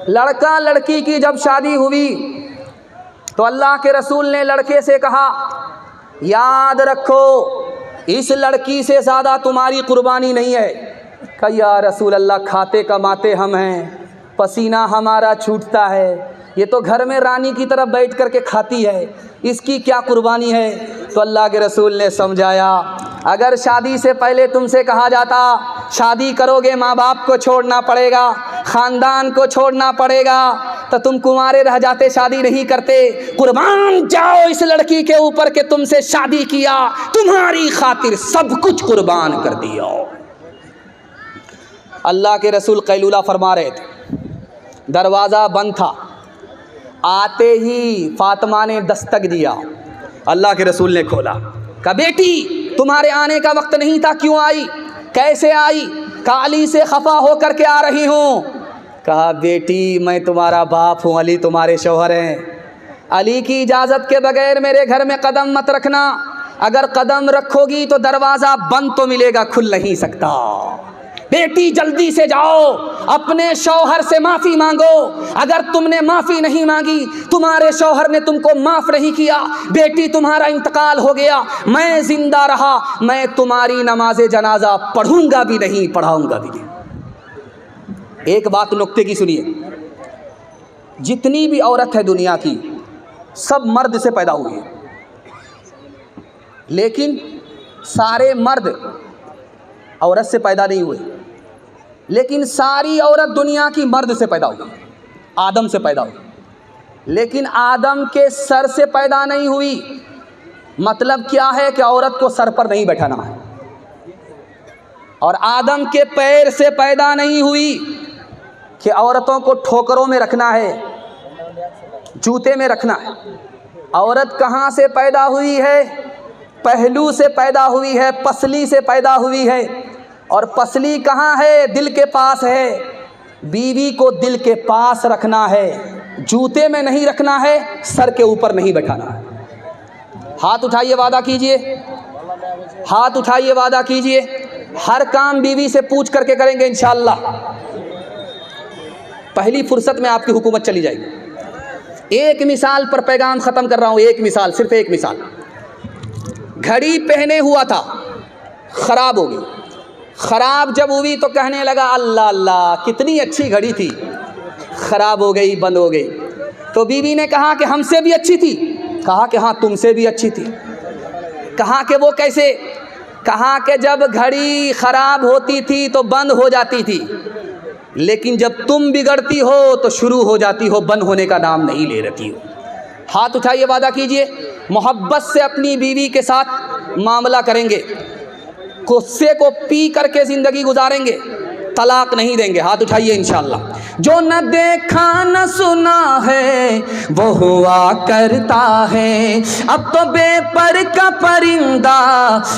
लड़का लड़की की जब शादी हुई तो अल्लाह के रसूल ने लड़के से कहा, याद रखो इस लड़की से ज़्यादा तुम्हारी कुर्बानी नहीं है। कहा या रसूल अल्लाह, खाते कमाते हम हैं, पसीना हमारा छूटता है, ये तो घर में रानी की तरफ बैठ कर के खाती है, इसकी क्या कुर्बानी है। तो अल्लाह के रसूल ने समझाया, अगर शादी से पहले तुमसे कहा जाता शादी करोगे माँ बाप को छोड़ना पड़ेगा, ख़ानदान को छोड़ना पड़ेगा, तो तुम कुंवारे रह जाते, शादी नहीं करते। कुर्बान जाओ इस लड़की के ऊपर कि तुमसे शादी किया, तुम्हारी खातिर सब कुछ कुर्बान कर दिया। अल्लाह के रसूल कैलूला फरमा रहे थे, दरवाज़ा बंद था, आते ही फातिमा ने दस्तक दिया। अल्लाह के रसूल ने खोला, कहा बेटी तुम्हारे आने का वक्त नहीं था, क्यों आई, कैसे आई। कहा अली से खफा होकर के आ रही हूँ। कहा बेटी मैं तुम्हारा बाप हूँ, अली तुम्हारे शौहर हैं, अली की इजाज़त के बगैर मेरे घर में कदम मत रखना, अगर कदम रखोगी तो दरवाज़ा बंद तो मिलेगा, खुल नहीं सकता। बेटी जल्दी से जाओ, अपने शौहर से माफ़ी मांगो, अगर तुमने माफ़ी नहीं मांगी, तुम्हारे शौहर ने तुमको माफ़ नहीं किया, बेटी तुम्हारा इंतकाल हो गया, मैं ज़िंदा रहा, मैं तुम्हारी नमाज जनाजा पढ़ूंगा भी नहीं, पढ़ाऊंगा भी नहीं। एक बात नुक्ते की सुनिए, जितनी भी औरत है दुनिया की सब मर्द से पैदा हुई है, लेकिन सारे मर्द औरत से पैदा नहीं हुए, लेकिन सारी औरत दुनिया की मर्द से पैदा हुई, आदम से पैदा हुई, लेकिन आदम के सर से पैदा नहीं हुई। मतलब क्या है कि औरत को सर पर नहीं बैठाना है, और आदम के पैर से पैदा नहीं हुई कि औरतों को ठोकरों में रखना है, जूते में रखना है। औरत कहाँ से पैदा हुई है, पहलू से पैदा हुई है, पसली से पैदा हुई है, और पसली कहाँ है, दिल के पास है। बीवी को दिल के पास रखना है, जूते में नहीं रखना है, सर के ऊपर नहीं बैठाना है। हाथ उठाइए, वादा कीजिए, हाथ उठाइए, वादा कीजिए, हर काम बीवी से पूछ करके करेंगे इंशाअल्लाह। पहली फुर्सत में आपकी हुकूमत चली जाएगी। एक मिसाल पर पैगाम ख़त्म कर रहा हूँ, एक मिसाल, सिर्फ एक मिसाल। घड़ी पहने हुआ था, ख़राब हो गई। ख़राब जब हुई तो कहने लगा अल्लाह अल्लाह कितनी अच्छी घड़ी थी, ख़राब हो गई, बंद हो गई। तो बीवी ने कहा कि हमसे भी अच्छी थी। कहा कि हाँ तुमसे भी अच्छी थी। कहा कि वो कैसे। कहा कि जब घड़ी ख़राब होती थी तो बंद हो जाती थी, लेकिन जब तुम बिगड़ती हो तो शुरू हो जाती हो, बंद होने का नाम नहीं ले रही हो। हाथ उठाइए, वादा कीजिए, मोहब्बत से अपनी बीवी के साथ मामला करेंगे, गुस्से को पी करके ज़िंदगी गुजारेंगे, तलाक नहीं देंगे। हाथ उठाइए इंशाअल्लाह। जो न देखा न सुना है वो हुआ करता है, अब तो बेपर का परिंदा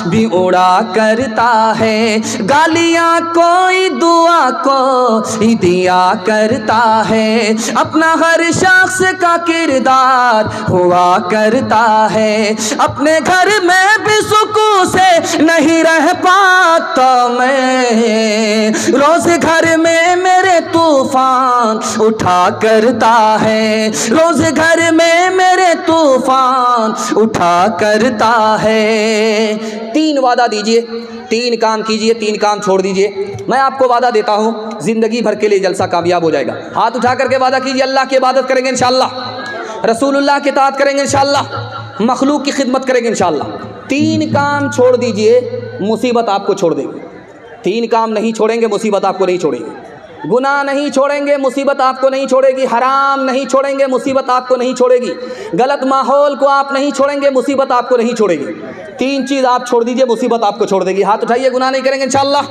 भी उड़ा करता है, गालियाँ कोई दुआ को ही दिया करता है, अपना हर शख्स का किरदार हुआ करता है, अपने घर में भी सुकून से नहीं रह पाता मैं, रोज घर में मेरे तूफान उठा करता है, रोज घर में मेरे तूफान उठा करता है। 3 वादा दीजिए, 3 काम कीजिए, 3 काम छोड़ दीजिए। मैं आपको वादा देता हूँ ज़िंदगी भर के लिए जलसा कामयाब हो जाएगा। हाथ उठा करके वादा कीजिए, अल्लाह की इबादत करेंगे इंशाअल्लाह, रसूलुल्लाह की इताअत करेंगे इंशाअल्लाह, मखलूक की खिदमत करेंगे इंशाअल्लाह। 3 काम छोड़ दीजिए, मुसीबत आपको छोड़ देगी। 3 काम नहीं छोड़ेंगे, मुसीबत आपको नहीं छोड़ेगी। गुनाह नहीं छोड़ेंगे, मुसीबत आपको नहीं छोड़ेगी। हराम नहीं छोड़ेंगे, मुसीबत आपको नहीं छोड़ेगी। गलत माहौल को आप नहीं छोड़ेंगे, मुसीबत आपको नहीं छोड़ेगी। 3 चीज़ आप छोड़ दीजिए, मुसीबत आपको छोड़ देगी। हाथ उठाइए, गुनाह नहीं करेंगे इंशाअल्लाह,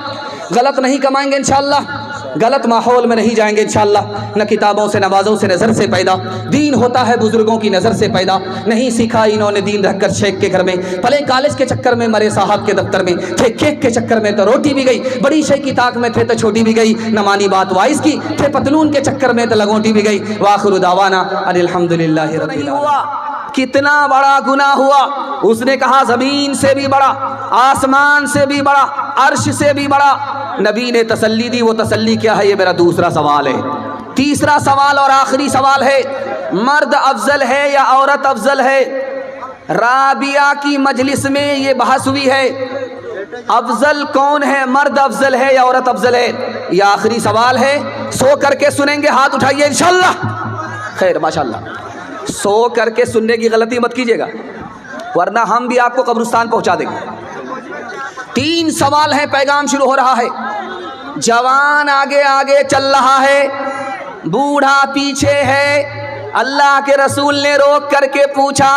गलत नहीं कमाएंगे इंशाअल्लाह, गलत माहौल में नहीं जाएंगे इंशाअल्लाह, न किताबों से नवाज़ों से नज़र से पैदा, दीन होता है बुजुर्गों की नज़र से पैदा, नहीं सीखा इन्होंने दीन रखकर शेख के घर में, पले कॉलेज के चक्कर में मरे साहब के दफ्तर में, थे केक के चक्कर में तो रोटी भी गई, बड़ी शेख की ताक में थे तो छोटी भी गई, न मानी बात वाइस की, थे पतलून के चक्कर में तो लगोटी भी गई। वाखिरु दावाना अल्हम्दुलिल्लाहि रब्बिल आलमीन। कितना बड़ा गुनाह हुआ, उसने कहा ज़मीन से भी बड़ा, आसमान से भी बड़ा, अर्श से भी बड़ा। नबी ने तसल्ली दी, वो तसल्ली क्या है, ये मेरा दूसरा सवाल है। तीसरा सवाल और आखिरी सवाल है, मर्द अफजल है या औरत अफजल है? राबिया की मजलिस में ये बहस हुई है, अफजल कौन है, मर्द अफजल है या औरत अफजल है? यह आखिरी सवाल है। सो करके सुनेंगे, हाथ उठाइए इंशाल्लाह। खैर माशाल्लाह, सो करके सुनने की गलती मत कीजिएगा, वरना हम भी आपको कब्रिस्तान पहुंचा देंगे। 3 सवाल हैं, पैगाम शुरू हो रहा है। जवान आगे आगे चल रहा है, बूढ़ा पीछे है। अल्लाह के रसूल ने रोक करके पूछा,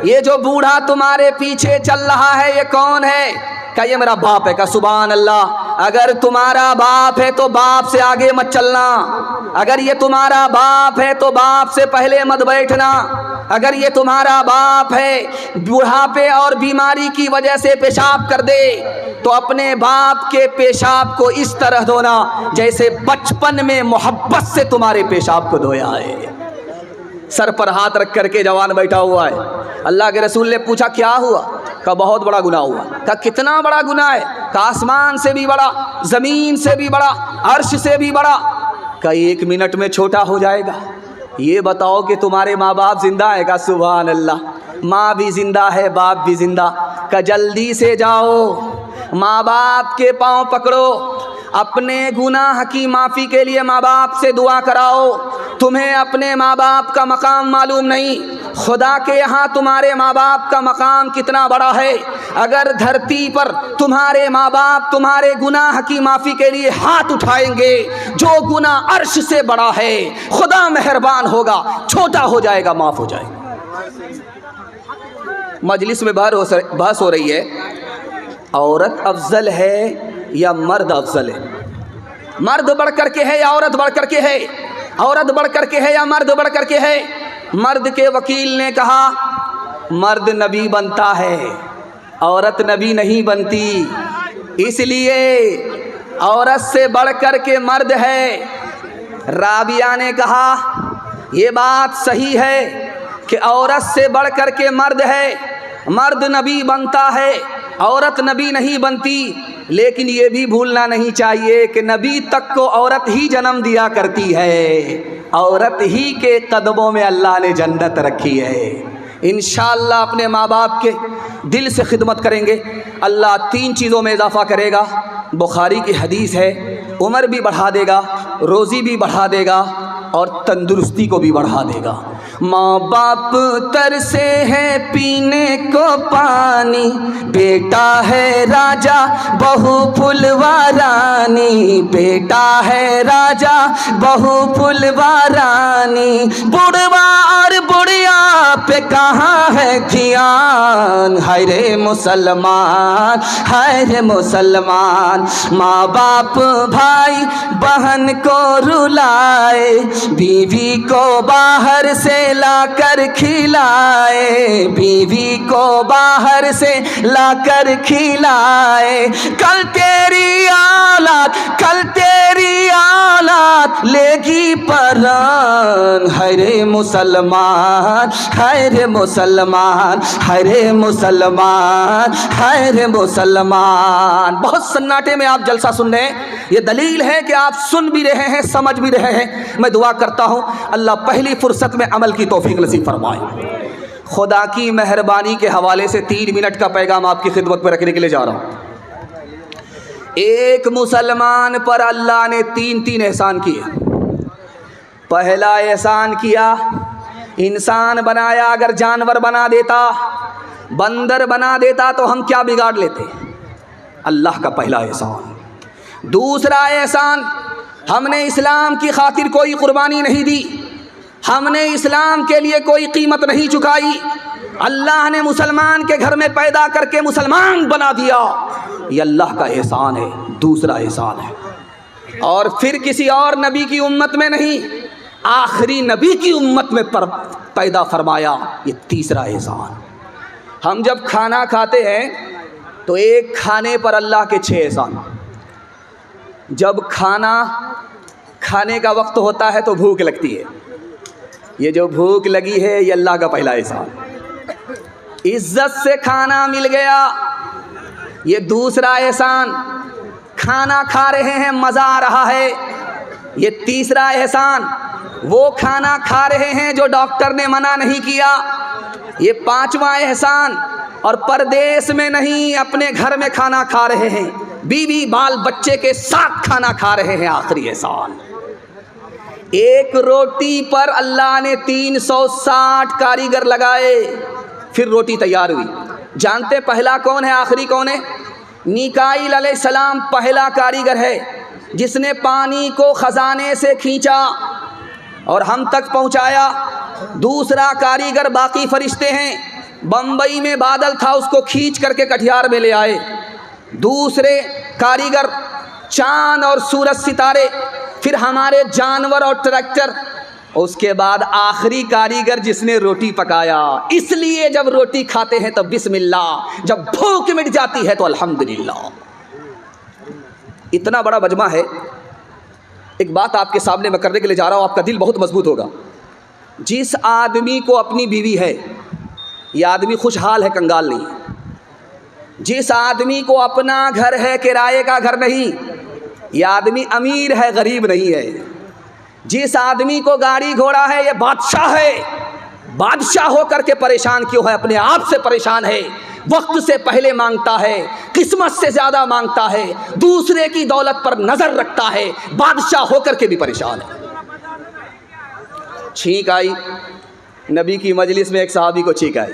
ये जो बूढ़ा तुम्हारे पीछे चल रहा है ये कौन है? क्या ये मेरा बाप है? का सुभान अल्लाह। अगर तुम्हारा बाप है तो बाप से आगे मत चलना, अगर ये तुम्हारा बाप है तो बाप से पहले मत बैठना, अगर ये तुम्हारा बाप है बुढ़ापे और बीमारी की वजह से पेशाब कर दे तो अपने बाप के पेशाब को इस तरह धोना जैसे बचपन में मोहब्बत से तुम्हारे पेशाब को धोया है। सर पर हाथ रख करके जवान बैठा हुआ है। अल्लाह के रसूल ने पूछा क्या हुआ? का बहुत बड़ा गुनाह हुआ। का कितना बड़ा गुनाह है? का आसमान से भी बड़ा, ज़मीन से भी बड़ा, अर्श से भी बड़ा। का 1 मिनट में छोटा हो जाएगा। ये बताओ कि तुम्हारे माँ बाप जिंदा है? का सुभान अल्लाह। माँ भी जिंदा है, बाप भी जिंदा। का जल्दी से जाओ, माँ बाप के पाँव पकड़ो, अपने गुनाह की माफ़ी के लिए माँ बाप से दुआ कराओ। तुम्हें अपने माँ बाप का मकाम मालूम नहीं, खुदा के यहाँ तुम्हारे माँ बाप का मकाम कितना बड़ा है। अगर धरती पर तुम्हारे माँ बाप तुम्हारे गुनाह की माफ़ी के लिए हाथ उठाएंगे, जो गुनाह अर्श से बड़ा है, खुदा मेहरबान होगा, छोटा हो जाएगा, माफ़ हो जाएगा। मजलिस में बहस हो रही है, औरत अफजल है या मर्द अफजल है? मर्द बढ़ करके है या औरत बढ़ करके है? औरत बढ़ करके है या मर्द बढ़ करके है? मर्द के वकील ने कहा मर्द नबी बनता है, औरत नबी नहीं बनती, इसलिए औरत से बढ़ करके मर्द है। राबिया ने कहा ये बात सही है कि औरत से बढ़ करके मर्द है, मर्द नबी बनता है, औरत नबी नहीं बनती, लेकिन ये भी भूलना नहीं चाहिए कि नबी तक को औरत ही जन्म दिया करती है, औरत ही के कदमों में अल्लाह ने जन्नत रखी है। इंशाअल्लाह अपने माँ बाप के दिल से खिदमत करेंगे, अल्लाह 3 चीज़ों में इजाफ़ा करेगा। बुखारी की हदीस है, उम्र भी बढ़ा देगा, रोज़ी भी बढ़ा देगा और तंदुरुस्ती को भी बढ़ा देगा। माँ बाप तरसे हैं पीने को पानी, बेटा है राजा बहू फुलवा रानी, बेटा है राजा बहू फुलवा रानी, बुढ़वा और बुढ़िया पे कहाँ है ध्यान, हाय रे मुसलमान, हाय रे मुसलमान। माँ बाप भाई बहन को रुलाए, बीवी को बाहर से लाकर खिलाए, बीवी को बाहर से लाकर खिलाए, कल तेरी औलाद, कल तेरी औलाद लेगी परान, हाय रे मुसलमान, हाय रे मुसलमान, हाय रे मुसलमान, हाय रे मुसलमान। बहुत सन्नाटे में आप जलसा सुन रहे हैं, ये दलील है कि आप सुन भी रहे हैं, समझ भी रहे हैं। मैं दुआ करता हूँ अल्लाह पहली फुर्सत में अमल की तौफीक नसीब फरमाए। खुदा की मेहरबानी के हवाले से 3 मिनट का पैगाम आपकी खिदमत में रखने के लिए जा रहा हूँ। एक मुसलमान पर अल्लाह ने 3 एहसान किए। पहला एहसान किया, इंसान बनाया, अगर जानवर बना देता, बंदर बना देता तो हम क्या बिगाड़ लेते? अल्लाह का पहला एहसान। दूसरा एहसान, हमने इस्लाम की खातिर कोई कुर्बानी नहीं दी, हमने इस्लाम के लिए कोई कीमत नहीं चुकाई, अल्लाह ने मुसलमान के घर में पैदा करके मुसलमान बना दिया, ये अल्लाह का एहसान है, दूसरा एहसान है। और फिर किसी और नबी की उम्मत में नहीं, आखिरी नबी की उम्मत में पैदा फरमाया, ये तीसरा एहसान। हम जब खाना खाते हैं तो एक खाने पर अल्लाह के 6 एहसान। जब खाना खाने का वक्त होता है तो भूख लगती है, ये जो भूख लगी है ये अल्लाह का पहला एहसान। इज्जत से खाना मिल गया, ये दूसरा एहसान। खाना खा रहे हैं, मज़ा आ रहा है, ये तीसरा एहसान। वो खाना खा रहे हैं जो डॉक्टर ने मना नहीं किया। ये पांचवा एहसान। और परदेश में नहीं, अपने घर में खाना खा रहे हैं, बीवी बाल बच्चे के साथ खाना खा रहे हैं। आखिरी एहसान, एक रोटी पर अल्लाह ने 360 कारीगर लगाए, फिर रोटी तैयार हुई। जानते पहला कौन है, आखिरी कौन है? मीकाईल अलैहिस्सलाम पहला कारीगर है जिसने पानी को खजाने से खींचा और हम तक पहुंचाया। दूसरा कारीगर बाकी फरिश्ते हैं। बम्बई में बादल था, उसको खींच करके कटिहार में ले आए। दूसरे कारीगर चांद और सूरज सितारे, फिर हमारे जानवर और ट्रैक्टर। उसके बाद आखिरी कारीगर जिसने रोटी पकाया। इसलिए जब रोटी खाते हैं तो बिस्मिल्लाह, जब भूख मिट जाती है तो अल्हम्दुलिल्लाह। इतना बड़ा मजमा है। एक बात आपके सामने मैं करने के लिए जा रहा हूँ, आपका दिल बहुत मजबूत होगा। जिस आदमी को अपनी बीवी है, यह आदमी खुशहाल है, कंगाल नहीं है। जिस आदमी को अपना घर है, किराए का घर नहीं, यह आदमी अमीर है, गरीब नहीं है। जिस आदमी को गाड़ी घोड़ा है, यह बादशाह है। बादशाह होकर के परेशान क्यों है? अपने आप से परेशान है। वक्त से पहले मांगता है, किस्मत से ज़्यादा मांगता है, दूसरे की दौलत पर नज़र रखता है, बादशाह होकर के भी परेशान है। छींक आई, नबी की मजलिस में एक सहाबी को छींक आई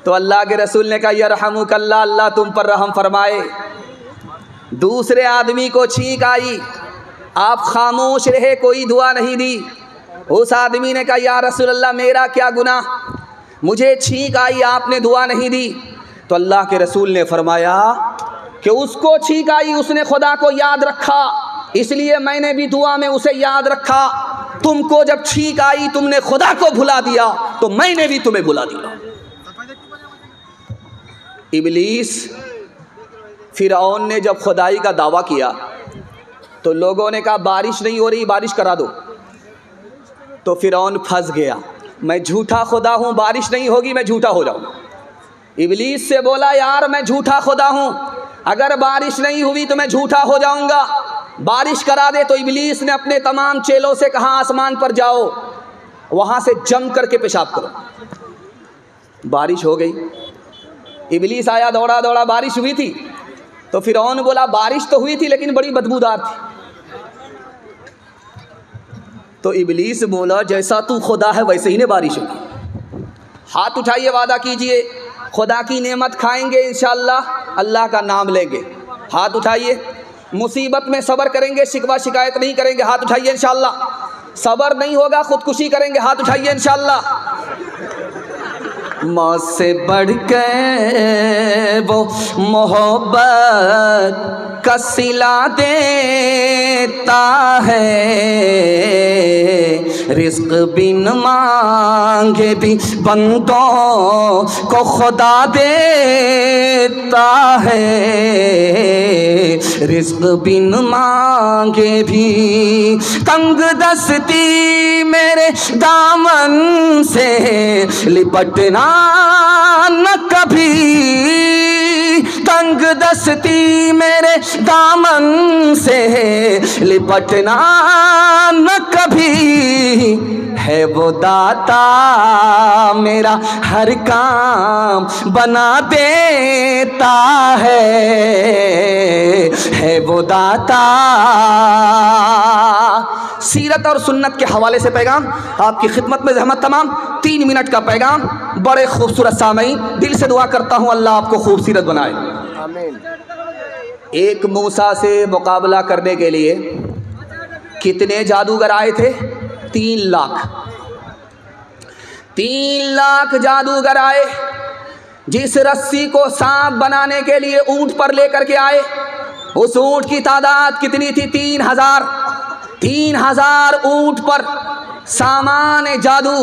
तो अल्लाह के रसूल ने कहा यरहमुकल्लाह, अल्लाह तुम पर रहम फरमाए। दूसरे आदमी को छींक आई, आप खामोश रहे, कोई दुआ नहीं दी। उस आदमी ने कहा या रसूल अल्लाह, मेरा क्या गुनाह, मुझे छींक आई, आपने दुआ नहीं दी। तो अल्लाह के रसूल ने फरमाया कि उसको छींक आई, उसने खुदा को याद रखा, इसलिए मैंने भी दुआ में उसे याद रखा। तुमको जब छींक आई, तुमने खुदा को भुला दिया, तो मैंने भी तुम्हें भुला दिया। इब्लीस, फिरौन ने जब खुदाई का दावा किया तो लोगों ने कहा बारिश नहीं हो रही, बारिश करा दो। तो फिरौन फंस गया, मैं झूठा खुदा हूँ, बारिश नहीं होगी, मैं झूठा हो जाऊँ। इब्लीस से बोला यार मैं झूठा खुदा हूँ, अगर बारिश नहीं हुई तो मैं झूठा हो जाऊँगा, बारिश करा दे। तो इब्लीस ने अपने तमाम चेलों से कहा आसमान पर जाओ, वहाँ से जम करके पेशाब करो। बारिश हो गई। इब्लीस आया दौड़ा दौड़ा, बारिश हुई थी। तो फिरौन बोला बारिश तो हुई थी लेकिन बड़ी बदबूदार थी। तो इब्लीस बोला जैसा तू खुदा है वैसे ही ने बारिश होगी। हाथ उठाइए, वादा कीजिए खुदा की नेमत खाएंगे इंशाअल्लाह, अल्लाह का नाम लेंगे। हाथ उठाइए। मुसीबत में सब्र करेंगे, शिकवा शिकायत नहीं करेंगे। हाथ उठाइए इंशाअल्लाह। सब्र नहीं होगा, खुदकुशी करेंगे। हाथ उठाइए इंशाअल्लाह। मौत से बढ़ के वो मोहब्बत का सिला देता है, रिज़्क़ बिन मांगे भी बंदों को खुदा देता है, रिज़्क़ बिन मांगे भी। तंग दस्ती मेरे दामन से लिपटना न कभी, तंग दस्ती मेरे दामन से लिपटना न कभी, है वो दाता मेरा हर काम बना देता है वो दाता। सीरत और सुन्नत के हवाले से पैगाम आपकी खिदमत में ज़हमत तमाम। 3 मिनट का पैगाम, बड़े खूबसूरत सामईन, दिल से दुआ करता हूँ अल्लाह आपको खूबसूरत बनाए, आमीन। एक मूसा से मुकाबला करने के लिए कितने जादूगर आए थे? 3 लाख। 3 लाख जादूगर आए। जिस रस्सी को सांप बनाने के लिए ऊंट पर लेकर के आए, उस ऊंट की तादाद कितनी थी? 3000। 3000 ऊंट पर सामान जादू,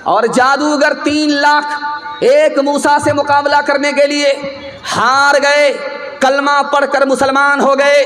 और जादूगर 3 लाख। एक मूसा से मुकाबला करने के लिए हार गए, कलमा पढ़कर मुसलमान हो गए।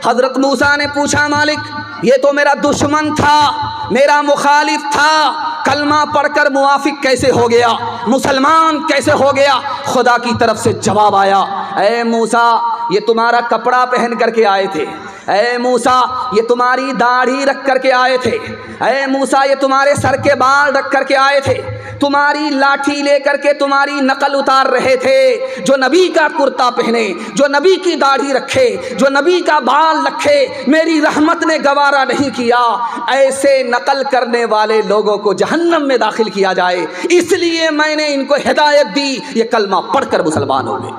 हजरत मूसा ने पूछा मालिक ये तो मेरा दुश्मन था, मेरा मुखालिफ था, कलमा पढ़कर मुआफिक कैसे हो गया, मुसलमान कैसे हो गया? खुदा की तरफ से जवाब आया, ऐ मूसा ये तुम्हारा कपड़ा पहन करके आए थे, ऐ मूसा ये तुम्हारी दाढ़ी रख करके आए थे, ऐ मूसा ये तुम्हारे सर के बाल रख करके आए थे, तुम्हारी लाठी लेकर के तुम्हारी नकल उतार रहे थे। जो नबी का कुर्ता पहने, जो नबी की दाढ़ी रखे, जो नबी का बाल रखे, मेरी रहमत ने गवारा नहीं किया। ऐसे नकल करने वाले लोगों को जहन्नम में दाखिल किया जाए, इसलिए मैंने इनको हिदायत दी, ये कलमा पढ़कर मुसलमान हो गए।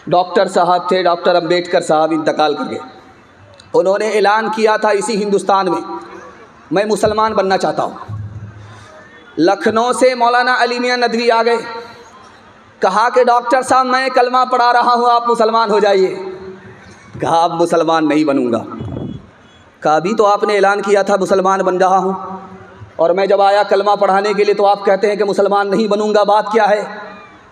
डॉक्टर साहब थे, डॉक्टर अंबेडकर साहब, इंतकाल कर गए। उन्होंने ऐलान किया था इसी हिंदुस्तान में, मैं मुसलमान बनना चाहता हूँ। लखनऊ से मौलाना अली मियां नदवी आ गए, कहा कि डॉक्टर साहब मैं कलमा पढ़ा रहा हूँ, आप मुसलमान हो जाइए। कहा अब मुसलमान नहीं बनूंगा। कहा अभी तो आपने ऐलान किया था मुसलमान बन रहा हूँ, और मैं जब आया कलमा पढ़ाने के लिए तो आप कहते हैं कि मुसलमान नहीं बनूंगा, बात क्या है।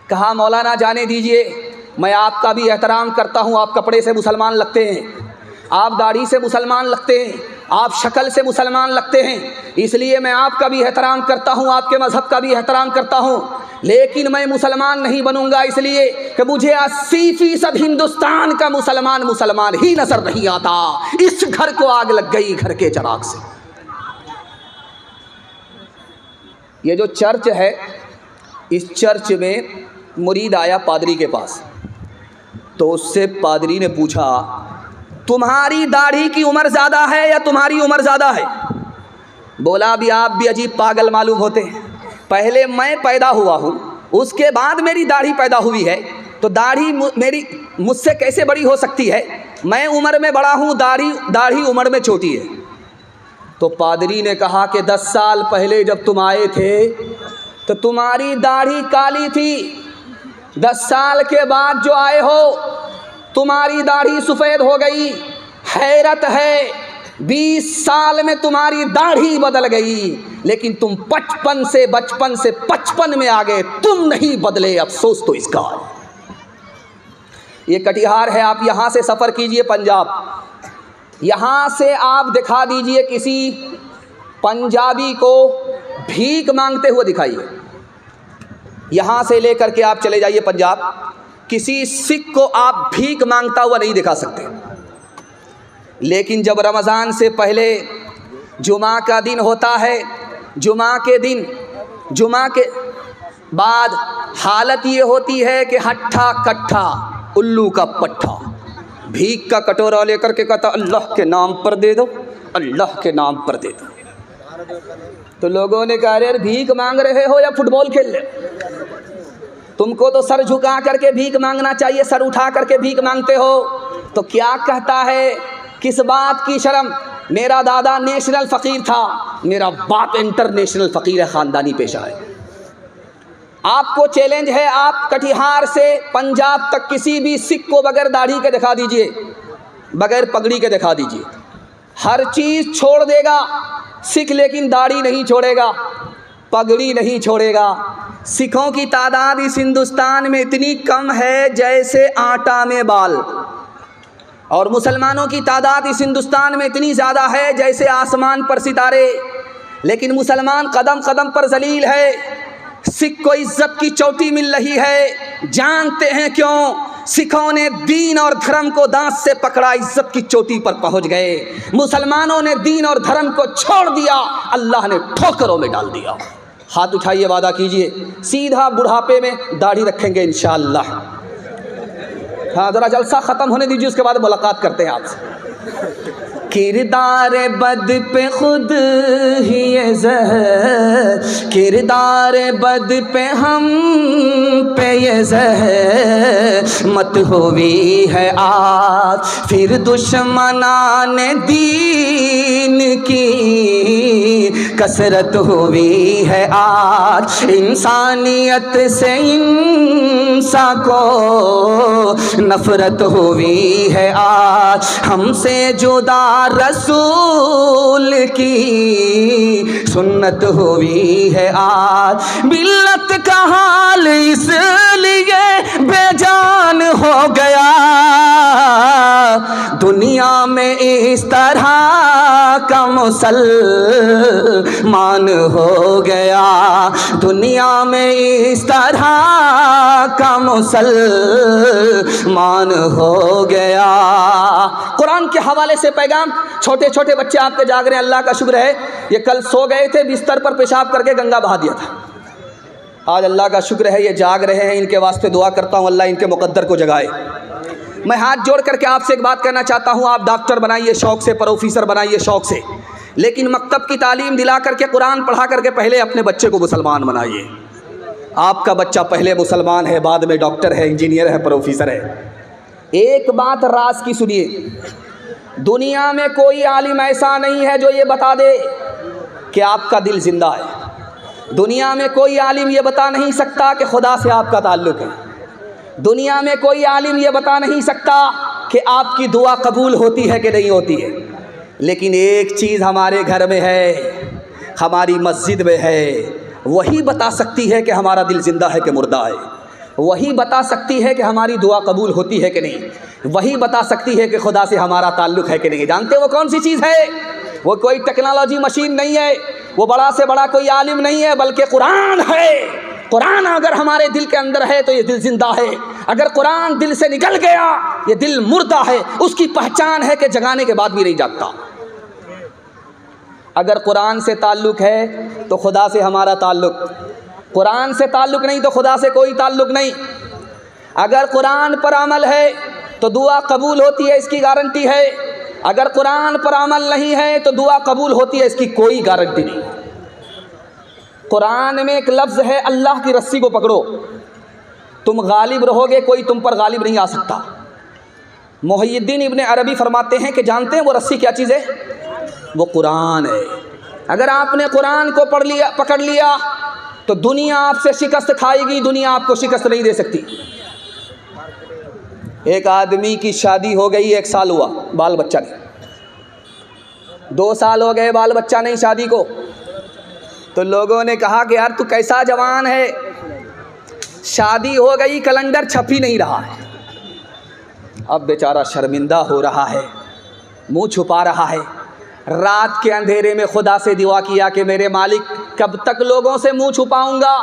कहा मौलाना जाने दीजिए, मैं आपका भी एहतराम करता हूँ, आप कपड़े से मुसलमान लगते हैं, आप दाढ़ी से मुसलमान लगते हैं, आप शक्ल से मुसलमान लगते हैं, इसलिए मैं आपका भी एहतराम करता हूँ, आपके मज़हब का भी एहतराम करता हूँ, लेकिन मैं मुसलमान नहीं बनूंगा, इसलिए कि मुझे 80% हिंदुस्तान का मुसलमान मुसलमान ही नजर नहीं आता। इस घर को आग लग गई घर के चिराग से। ये जो चर्च है, इस चर्च में मुरीद आया पादरी के पास, तो उससे पादरी ने पूछा तुम्हारी दाढ़ी की उम्र ज़्यादा है या तुम्हारी उम्र ज़्यादा है। बोला अभी आप भी अजीब पागल मालूम होते हैं, पहले मैं पैदा हुआ हूँ, उसके बाद मेरी दाढ़ी पैदा हुई है, तो दाढ़ी मेरी मुझसे कैसे बड़ी हो सकती है। मैं उम्र में बड़ा हूँ, दाढ़ी उम्र में छोटी है। तो पादरी ने कहा कि 10 साल पहले जब तुम आए थे तो तुम्हारी दाढ़ी काली थी, 10 साल के बाद जो आए हो तुम्हारी दाढ़ी सफ़ेद हो गई। हैरत है 20 साल में तुम्हारी दाढ़ी बदल गई, लेकिन तुम बचपन से 55 में आ गए, तुम नहीं बदले। अफसोस तो इसका। ये कटिहार है, आप यहाँ से सफ़र कीजिए पंजाब, यहाँ से आप दिखा दीजिए किसी पंजाबी को भीख मांगते हुए दिखाइए। यहाँ से लेकर के आप चले जाइए पंजाब, किसी सिख को आप भीख मांगता हुआ नहीं दिखा सकते। लेकिन जब रमज़ान से पहले जुमा का दिन होता है, जुमा के बाद हालत ये होती है कि हट्ठा कट्ठा उल्लू का पट्ठा, भीख का कटोरा लेकर के कहता अल्लाह के नाम पर दे दो, अल्लाह के नाम पर दे दो। तो लोगों ने कहा अरे भीख मांग रहे हो या फुटबॉल खेल ले, तुमको तो सर झुका करके भीख मांगना चाहिए, सर उठा करके भीख मांगते हो। तो क्या कहता है, किस बात की शर्म। मेरा दादा नेशनल फ़कीर था, मेरा बाप इंटरनेशनल फ़कीर है, ख़ानदानी पेशा है। आपको चैलेंज है, आप कटिहार से पंजाब तक किसी भी सिख को बगैर दाढ़ी के दिखा दीजिए, बगैर पगड़ी के दिखा दीजिए, हर चीज़ छोड़ देगा सिख, लेकिन दाढ़ी नहीं छोड़ेगा, पगड़ी नहीं छोड़ेगा। सिखों की तादाद इस हिंदुस्तान में इतनी कम है जैसे आटा में बाल, और मुसलमानों की तादाद इस हिंदुस्तान में इतनी ज़्यादा है जैसे आसमान पर सितारे। लेकिन मुसलमान कदम कदम पर जलील है। सिख को इज्जत की चोटी मिल रही है, जानते हैं क्यों? सिखों ने दीन और धर्म को दांत से पकड़ा, इज्जत की चोटी पर पहुंच गए। मुसलमानों ने दीन और धर्म को छोड़ दिया, अल्लाह ने ठोकरों में डाल दिया। हाथ उठाइए, वादा कीजिए, सीधा बुढ़ापे में दाढ़ी रखेंगे इंशाअल्लाह। हाँ, ज़रा जलसा ख़त्म होने दीजिए, उसके बाद मुलाकात करते हैं आपसे। किरदार बद पे खुद ही ये ज़हर, किरदार बद पे हम पे ये ज़हर मत होवी है आज, फिर दुश्मनाने दीन की कसरत हुई है आज। इंसानियत से इंसा को नफरत हुई है आज, हमसे जुदा रसूल की सुन्नत हुई है आज, मिल्लत का हाल इसलिए बेजान हो गया। दुनिया में इस तरह का मुसलमान हो गया, दुनिया में इस तरह का मुसलमान हो गया। कुरान के हवाले से पैगाम, छोटे छोटे बच्चे आपके जाग रहे हैं, अल्लाह का शुक्र है, ये कल सो गए थे, बिस्तर पर पेशाब करके गंगा बहा दिया था। आज अल्लाह का शुक्र है ये जाग रहे हैं, इनके वास्ते दुआ करता हूँ अल्लाह इनके मुकद्दर को जगाए। मैं हाथ जोड़ करके आपसे एक बात कहना चाहता हूँ, आप डॉक्टर बनाइए शौक़ से, प्रोफेसर बनाइए शौक़ से, लेकिन मकतब की तालीम दिला करके, कुरान पढ़ा करके पहले अपने बच्चे को मुसलमान बनाइए। आपका बच्चा पहले मुसलमान है, बाद में डॉक्टर है, इंजीनियर है, प्रोफेसर है। एक बात राज की सुनिए, दुनिया में कोई आलिम ऐसा नहीं है जो ये बता दे कि आपका दिल जिंदा है। दुनिया में कोई आलिम ये बता नहीं सकता कि खुदा से आपका ताल्लुक़ है। दुनिया में कोई आलिम ये बता नहीं सकता कि आपकी दुआ कबूल होती है कि नहीं होती है। लेकिन एक चीज़ हमारे घर में है, हमारी मस्जिद में है, वही बता सकती है कि हमारा दिल जिंदा है कि मुर्दा है। वही बता सकती है कि हमारी दुआ कबूल होती है कि नहीं। वही बता सकती है कि खुदा से हमारा ताल्लुक़ है कि नहीं। जानते वो कौन सी चीज़ है? वो कोई टेक्नोलॉजी मशीन नहीं है, वो बड़ा से बड़ा कोई आलिम नहीं है, बल्कि कुरान है। कुरान अगर हमारे दिल के अंदर है तो ये दिल जिंदा है। अगर कुरान दिल से निकल गया ये दिल मुर्दा है। उसकी पहचान है कि जगाने के बाद भी नहीं जागता। अगर कुरान से ताल्लुक़ है तो खुदा से हमारा ताल्लुक़, कुरान से ताल्लुक़ नहीं तो खुदा से कोई ताल्लुक़ नहीं। अगर कुरान पर अमल है तो दुआ कबूल होती है, इसकी गारंटी है। अगर कुरान पर अमल नहीं है तो दुआ कबूल होती है, इसकी कोई गारंटी नहीं। कुरान में एक लफ्ज़ है, अल्लाह की रस्सी को पकड़ो, तुम गालिब रहोगे, कोई तुम पर गालिब नहीं आ सकता। मुहय्यिद्दीन इब्न अरबी फरमाते हैं कि जानते हैं वो रस्सी क्या चीज़ है? वो कुरान है। अगर आपने कुरान को पकड़ लिया तो दुनिया आपसे शिकस्त खाएगी, दुनिया आपको शिकस्त नहीं दे सकती। एक आदमी की शादी हो गई, 1 साल हुआ, बाल बच्चा नहीं। 2 साल हो गए, बाल बच्चा नहीं शादी को। तो लोगों ने कहा कि यार तू कैसा जवान है, शादी हो गई, कैलेंडर छप ही नहीं रहा है। अब बेचारा शर्मिंदा हो रहा है, मुंह छुपा रहा है। रात के अंधेरे में खुदा से दुआ किया कि मेरे मालिक कब तक लोगों से मुंह छुपाऊंगा,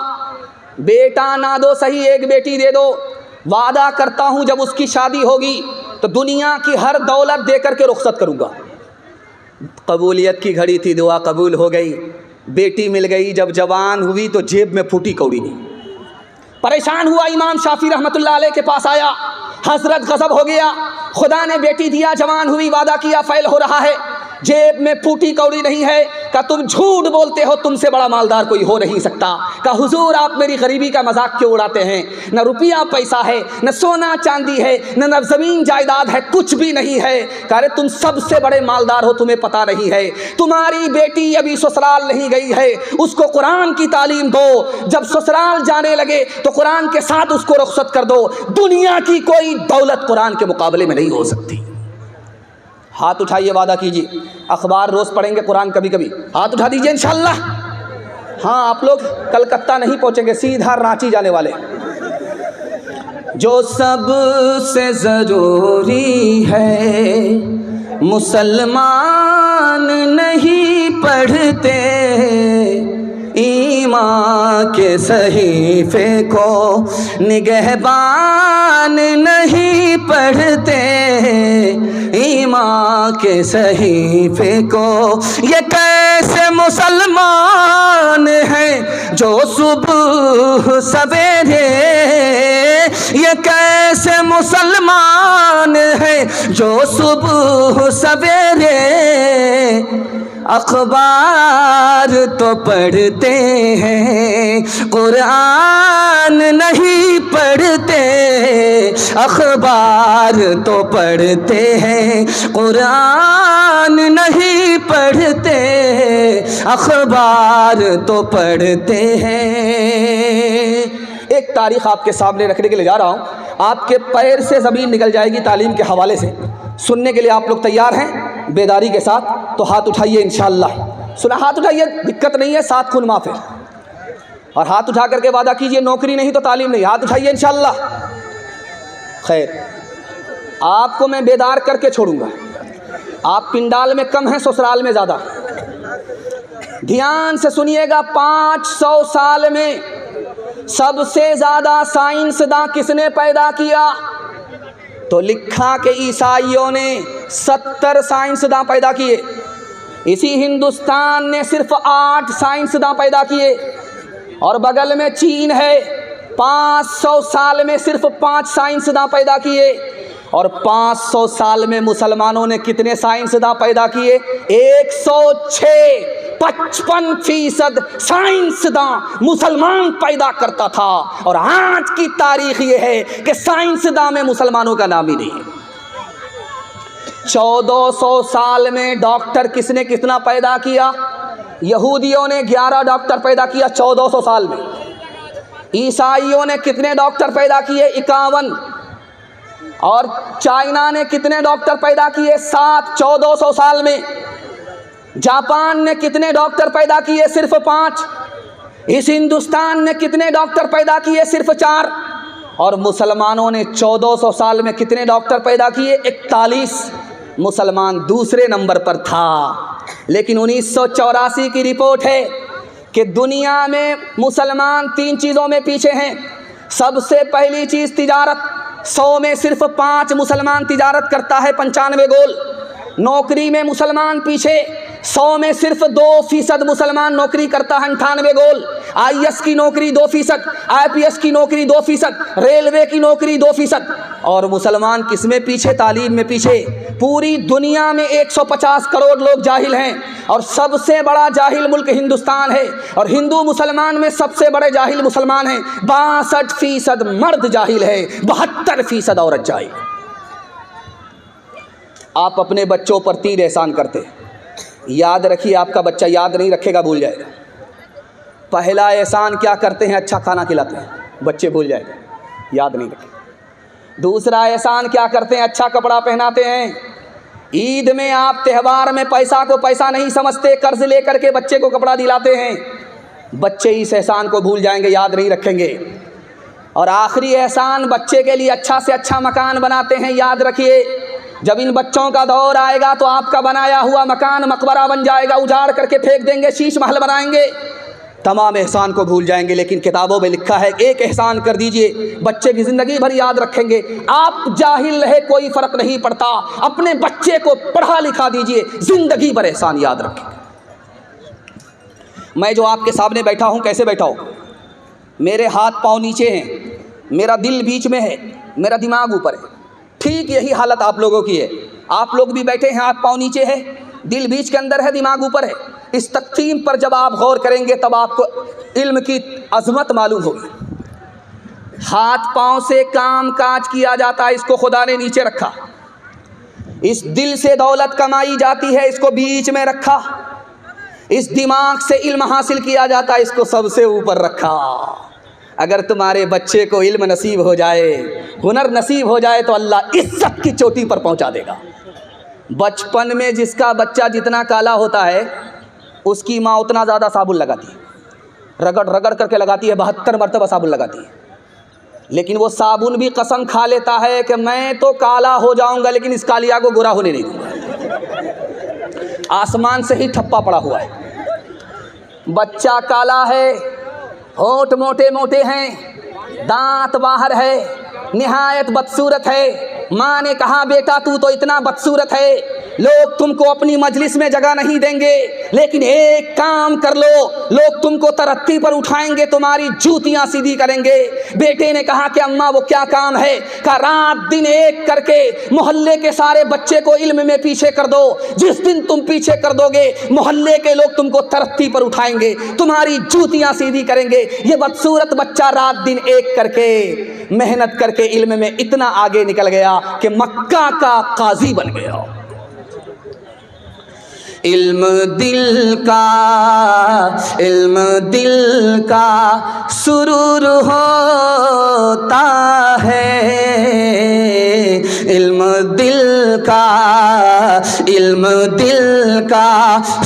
बेटा ना दो सही, एक बेटी दे दो, वादा करता हूं जब उसकी शादी होगी तो दुनिया की हर दौलत दे करके रुखसत करूंगा। कबूलियत की घड़ी थी, दुआ कबूल हो गई, बेटी मिल गई। जब जवान हुई तो जेब में फूटी कौड़ी नहीं। परेशान हुआ, इमाम शाफी रहमतुल्लाह अलैह के पास आया, हजरत गज़ब हो गया, खुदा ने बेटी दिया, जवान हुई, वादा किया, फैल हो रहा है, जेब में फूटी कौड़ी नहीं है। का तुम झूठ बोलते हो, तुमसे बड़ा मालदार कोई हो नहीं सकता। का हुजूर आप मेरी गरीबी का मजाक क्यों उड़ाते हैं? न रुपया पैसा है, न सोना चांदी है, न ज़मीन जायदाद है, कुछ भी नहीं है। कह रहे तुम सबसे बड़े मालदार हो, तुम्हें पता नहीं है। तुम्हारी बेटी अभी ससुराल नहीं गई है, उसको कुरान की तालीम दो, जब ससुराल जाने लगे तो कुरान के साथ उसको रुखसत कर दो। दुनिया की कोई दौलत कुरान के मुकाबले में नहीं हो सकती। हाथ उठाइए, वादा कीजिए, अखबार रोज़ पढ़ेंगे, कुरान कभी कभी। हाथ उठा दीजिए इंशाअल्लाह। हाँ, आप लोग कलकत्ता नहीं पहुँचेंगे, सीधा रांची जाने वाले। जो सबसे ज़रूरी है, मुसलमान नहीं पढ़ते, ईमान के सहीफे को निगहबान नहीं पढ़ते, ईमान के सहीफे को। ये कैसे मुसलमान हैं जो सुबह सवेरे, ये कैसे मुसलमान हैं जो सुबह सवेरे अखबार तो पढ़ते हैं, कुरान नहीं पढ़ते, अखबार तो पढ़ते हैं, कुरान नहीं पढ़ते, अखबार तो पढ़ते हैं। एक तारीख़ आपके सामने रखने के लिए जा रहा हूँ, आपके पैर से ज़मीन निकल जाएगी तालीम के हवाले से। सुनने के लिए आप लोग तैयार हैं बेदारी के साथ? तो हाथ उठाइए इंशाअल्लाह। सुना, हाथ उठाइए, दिक्कत नहीं है, 7 खून माफ है। और हाथ उठा करके वादा कीजिए, नौकरी नहीं तो तालीम नहीं, हाथ उठाइए इंशाअल्लाह। खैर, आपको मैं बेदार करके छोड़ूंगा। आप पिंडाल में कम हैं, ससुराल में ज़्यादा। ध्यान से सुनिएगा, 500 साल में सबसे ज़्यादा साइंसदां किसने पैदा किया? तो लिखा कि ईसाइयों ने 70 साइंसदां पैदा किए। इसी हिंदुस्तान ने सिर्फ 8 साइंसदां पैदा किए। और बगल में चीन है, 500 साल में सिर्फ 5 साइंसदां पैदा किए। और 500 साल में मुसलमानों ने कितने साइंसदां पैदा किए? 106। 55% साइंसदां मुसलमान पैदा करता था। और आज की तारीख ये है कि साइंसदां में मुसलमानों का नाम ही नहीं है। 1400 साल में डॉक्टर किसने कितना पैदा किया? यहूदियों ने 11 डॉक्टर पैदा किया 1400 साल में। ईसाइयों ने कितने डॉक्टर पैदा किए? 51। और चाइना ने कितने डॉक्टर पैदा किए? 7 1400 साल में। जापान ने कितने डॉक्टर पैदा किए? सिर्फ 5। इस हिंदुस्तान ने कितने डॉक्टर पैदा किए? सिर्फ 4। और मुसलमानों ने 1400 साल में कितने डॉक्टर पैदा किए? 41। मुसलमान दूसरे नंबर पर था। लेकिन 1984 की रिपोर्ट है कि दुनिया में मुसलमान 3 चीज़ों में पीछे हैं। सबसे पहली चीज़ तिजारत। 100 में सिर्फ 5 मुसलमान तिजारत करता है, 95 गोल। नौकरी में मुसलमान पीछे, 100 में सिर्फ 2% मुसलमान नौकरी करता है, 98 गोल। IAS की नौकरी 2%, IPS की नौकरी 2%, रेलवे की नौकरी 2%। और मुसलमान किस में पीछे? तालीम में पीछे। पूरी दुनिया में 150 करोड़ लोग जाहिल हैं और सबसे बड़ा जाहिल मुल्क हिंदुस्तान है। और हिंदू मुसलमान में सबसे बड़े जाहिल मुसलमान हैं। 62% मर्द जाहिल है, 72% औरत जाहिल। आप अपने बच्चों पर 3 एहसान करते हैं, याद रखिए, आपका बच्चा याद नहीं रखेगा, भूल जाएगा। पहला एहसान क्या करते हैं? अच्छा खाना खिलाते हैं, बच्चे भूल जाएगा, याद नहीं रखेगा। दूसरा एहसान क्या करते हैं? अच्छा कपड़ा पहनाते हैं। ईद में आप त्यौहार में पैसा को पैसा नहीं समझते, कर्ज लेकर के बच्चे को कपड़ा दिलाते हैं। बच्चे इस एहसान को भूल जाएंगे, याद नहीं रखेंगे। और आखिरी एहसान, बच्चे के लिए अच्छा से अच्छा मकान बनाते हैं। याद रखिए, जब इन बच्चों का दौर आएगा तो आपका बनाया हुआ मकान मकबरा बन जाएगा, उजाड़ करके फेंक देंगे, शीश महल बनाएंगे। तमाम एहसान को भूल जाएंगे। लेकिन किताबों में लिखा है, एक एहसान कर दीजिए, बच्चे की ज़िंदगी भर याद रखेंगे। आप जाहिल रहे कोई फ़र्क नहीं पड़ता, अपने बच्चे को पढ़ा लिखा दीजिए, ज़िंदगी भर एहसान याद रखेंगे। मैं जो आपके सामने बैठा हूँ, कैसे बैठा हूँ? मेरे हाथ पाँव नीचे हैं, मेरा दिल बीच में है, मेरा दिमाग ऊपर है। ठीक यही हालत आप लोगों की है। आप लोग भी बैठे हैं, हाथ पाँव नीचे है, दिल बीच के अंदर है, दिमाग ऊपर है। इस तक़सीम पर जब आप गौर करेंगे तब आपको इल्म की अज़मत मालूम होगी। हाथ पाँव से काम काज किया जाता है, इसको खुदा ने नीचे रखा। इस दिल से दौलत कमाई जाती है, इसको बीच में रखा। इस दिमाग से इल्म हासिल किया जाता है, इसको सबसे ऊपर रखा। अगर तुम्हारे बच्चे को इल्म नसीब हो जाए, हुनर नसीब हो जाए, तो अल्लाह इज्जत की चोटी पर पहुंचा देगा। बचपन में जिसका बच्चा जितना काला होता है, उसकी माँ उतना ज़्यादा साबुन लगाती है, रगड़ रगड़ करके लगाती है, 72 मरतबा साबुन लगाती है। लेकिन वो साबुन भी कसम खा लेता है कि मैं तो काला हो जाऊंगा, लेकिन इस कालिया को गोरा होने नहीं दूंगा। आसमान से ही ठप्पा पड़ा हुआ है। बच्चा काला है, होंठ मोटे मोटे हैं, दांत बाहर है, निहायत बदसूरत है। माँ ने कहा, बेटा तू तो इतना बदसूरत है, लोग तुमको अपनी मजलिस में जगह नहीं देंगे, लेकिन एक काम कर लो, लोग तुमको तरक्की पर उठाएंगे, तुम्हारी जूतियां सीधी करेंगे। बेटे ने कहा कि अम्मा वो क्या काम है? कहा, रात दिन एक करके मोहल्ले के सारे बच्चे को इल्म में पीछे कर दो। जिस दिन तुम पीछे कर दोगे, मोहल्ले के लोग तुमको तरक्की पर उठाएंगे, तुम्हारी जूतियां सीधी करेंगे। ये बदसूरत बच्चा रात दिन एक करके मेहनत करके इल्म में इतना आगे निकल गया कि मक्का का काजी बन गया। इल्म दिल का सुरूर होता है, इल्म दिल का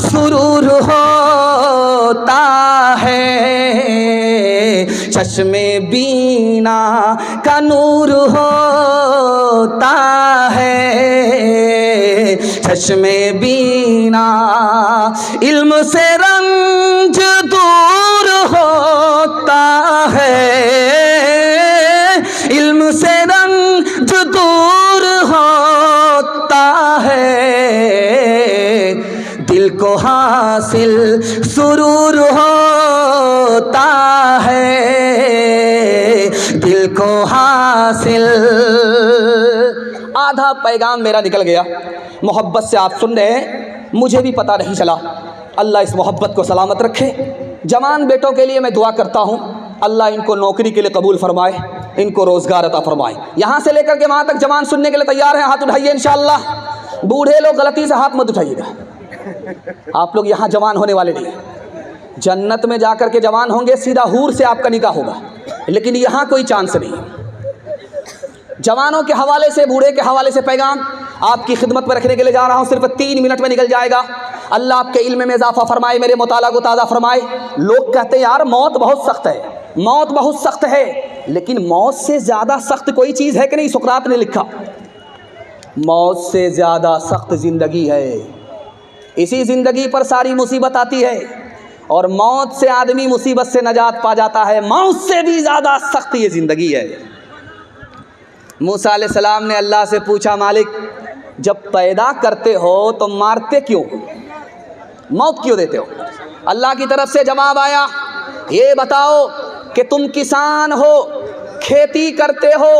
सुरूर होता है, चश्मे बीना का नूर होता है, चश्मे बीना। इल्म से रंज दूर होता है, इल्म से रंज दूर होता है, दिल को हासिल सुरूर होता है, दिल को हासिल। आधा पैगाम मेरा निकल गया। मोहब्बत से आप सुन रहे हैं, मुझे भी पता नहीं चला। अल्लाह इस मोहब्बत को सलामत रखे। जवान बेटों के लिए मैं दुआ करता हूँ, अल्लाह इनको नौकरी के लिए कबूल फरमाए, इनको रोज़गार अता फरमाए। यहाँ से लेकर के वहाँ तक जवान सुनने के लिए तैयार हैं, हाथ उठाइए इंशाअल्लाह। बूढ़े लोग गलती से हाथ मत उठाइएगा, आप लोग यहाँ जवान होने वाले नहीं। जन्नत में जाकर के जवान होंगे, सीधा हूर से आपका निकाह होगा, लेकिन यहाँ कोई चांस नहीं। जवानों के हवाले से, बूढ़े के हवाले से पैगाम आपकी खिदमत में रखने के लिए जा रहा हूँ। सिर्फ 3 मिनट में निकल जाएगा। अल्लाह आपके इल्म में इजाफा फरमाए, मेरे मुताला को ताज़ा फरमाए। लोग कहते हैं यार मौत बहुत सख्त है, मौत बहुत सख्त है, लेकिन मौत से ज़्यादा सख्त कोई चीज़ है कि नहीं? सुकरात ने लिखा, मौत से ज़्यादा सख्त ज़िंदगी है। इसी ज़िंदगी पर सारी मुसीबत आती है, और मौत से आदमी मुसीबत से नजात पा जाता है। मौत से भी ज़्यादा सख्त ये ज़िंदगी है। मूसा अलैहिस्सलाम ने अल्लाह से पूछा, मालिक जब पैदा करते हो तो मारते क्यों, मौत क्यों देते हो? अल्लाह की तरफ से जवाब आया, ये बताओ कि तुम किसान हो, खेती करते हो,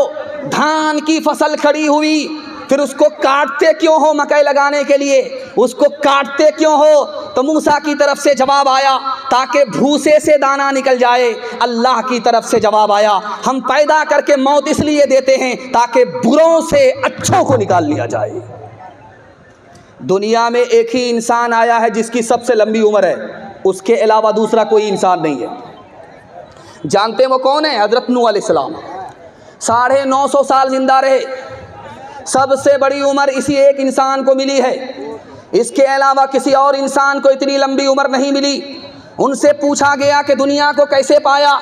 धान की फसल खड़ी हुई, फिर उसको काटते क्यों हो? मकई लगाने के लिए उसको काटते क्यों हो? तो मूसा की तरफ से जवाब आया, ताकि भूसे से दाना निकल जाए। अल्लाह की तरफ से जवाब आया, हम पैदा करके मौत इसलिए देते हैं ताकि बुरों से अच्छों को निकाल लिया जाए। दुनिया में एक ही इंसान आया है जिसकी सबसे लंबी उम्र है, उसके अलावा दूसरा कोई इंसान नहीं है। जानते हैं वो कौन है? हज़रत नूह अलैहिस्सलाम। 950 साल जिंदा रहे। सबसे बड़ी उम्र इसी एक इंसान को मिली है। इसके अलावा किसी और इंसान को इतनी लंबी उम्र नहीं मिली। उनसे पूछा गया कि दुनिया को कैसे पाया?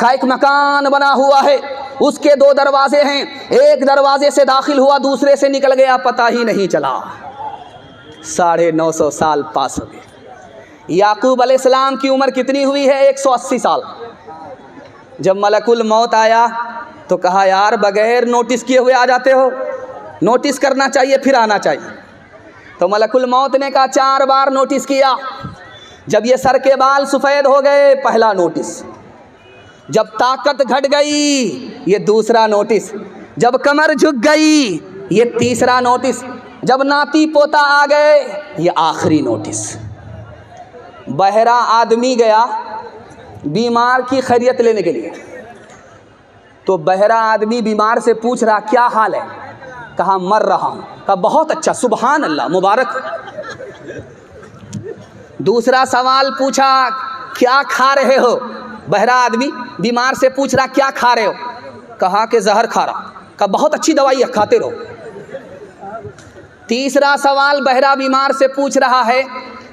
का एक मकान बना हुआ है, उसके 2 दरवाजे हैं, एक दरवाजे से दाखिल हुआ, दूसरे से निकल गया, पता ही नहीं चला। 950 साल पास हो गए। याकूब अलैहिस्सलाम की उम्र कितनी हुई है? 180 साल। जब मलकुल मौत आया तो कहा, यार बगैर नोटिस किए हुए आ जाते हो, नोटिस करना चाहिए फिर आना चाहिए। तो मलकुल मौत ने कहा 4 बार नोटिस किया। जब ये सर के बाल सफ़ेद हो गए, पहला नोटिस। जब ताकत घट गई, ये दूसरा नोटिस। जब कमर झुक गई, ये तीसरा नोटिस। जब नाती पोता आ गए, ये आखिरी नोटिस। बहरा आदमी गया बीमार की खैरियत लेने के लिए, तो बहरा आदमी बीमार से पूछ रहा, क्या हाल है? कहा मर रहा हूँ। कहा बहुत अच्छा, सुभान अल्लाह, मुबारक। दूसरा सवाल पूछा, क्या खा रहे हो? बहरा आदमी बीमार से पूछ रहा, क्या खा रहे हो? कहा कि जहर खा रहा। कहा बहुत अच्छी दवाई है, खाते रहो। तीसरा सवाल बहरा बीमार से पूछ रहा है,